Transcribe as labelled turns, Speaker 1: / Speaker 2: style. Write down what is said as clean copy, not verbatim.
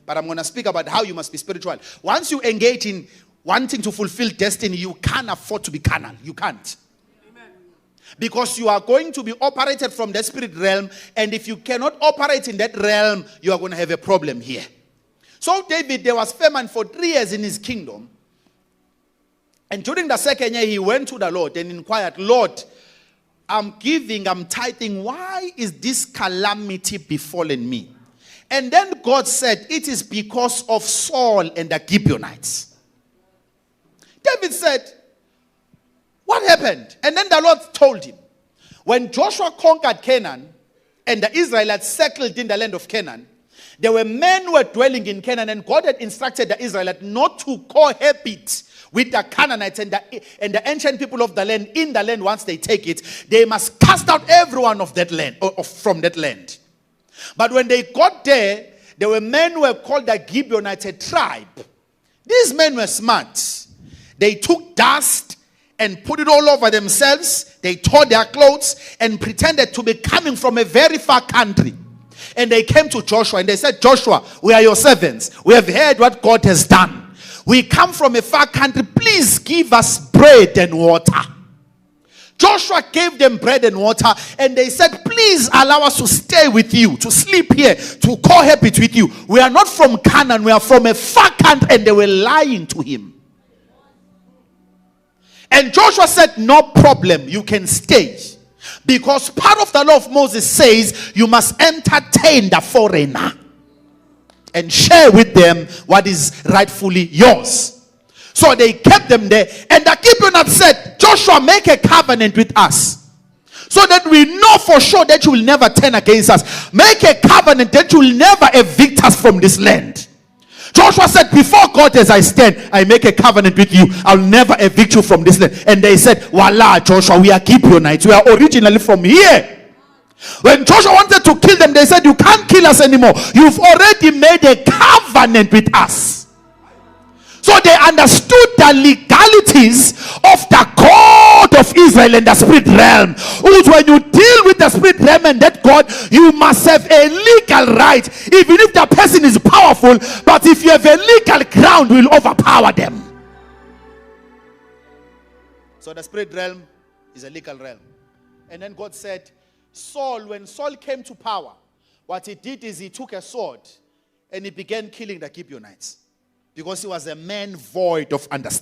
Speaker 1: but I'm going to speak about how you must be spiritual. Once you engage in wanting to fulfill destiny, you can't afford to be carnal. You can't. Amen. Because you are going to be operated from the spirit realm, and if you cannot operate in that realm, you are going to have a problem here. So David, there was famine for 3 years in his kingdom. And during the 2nd year, he went to the Lord and inquired, Lord, I'm giving, I'm tithing. Why is this calamity befallen me? And then God said, it is because of Saul and the Gibeonites. David said, what happened? And then the Lord told him, when Joshua conquered Canaan and the Israelites settled in the land of Canaan, there were men who were dwelling in Canaan, and God had instructed the Israelites not to cohabit with the Canaanites and the ancient people of the land in the land. Once they take it, they must cast out everyone of that land, or from that land. But when they got there were men who were called the Gibeonites, a tribe. These men were smart. They took dust and put it all over themselves. They tore their clothes and pretended to be coming from a very far country. And they came to Joshua and they said, Joshua, we are your servants. We have heard what God has done. We come from a far country. Please give us bread and water. Joshua gave them bread and water, and they said, please allow us to stay with you, to sleep here, to cohabit with you. We are not from Canaan, we are from a far country. And they were lying to him. And Joshua said, no problem, you can stay. Because part of the law of Moses says you must entertain the foreigner and share with them what is rightfully yours. So they kept them there. And the Gibeonites said, Joshua, make a covenant with us, so that we know for sure that you will never turn against us. Make a covenant that you will never evict us from this land. Joshua said, before God as I stand, I make a covenant with you. I'll never evict you from this land. And they said, voila, Joshua, we are Gibeonites. We are originally from here. When Joshua wanted to kill them, they said, you can't kill us anymore. You've already made a covenant with us. So they understood the legalities of the God of Israel in the spirit realm. Which when you deal with the spirit realm and that God, you must have a legal right. Even if the person is powerful, but if you have a legal ground, will overpower them. So the spirit realm is a legal realm. And then God said, Saul, when Saul came to power, what he did is he took a sword and he began killing the Gibeonites. Because he was a man void of understanding.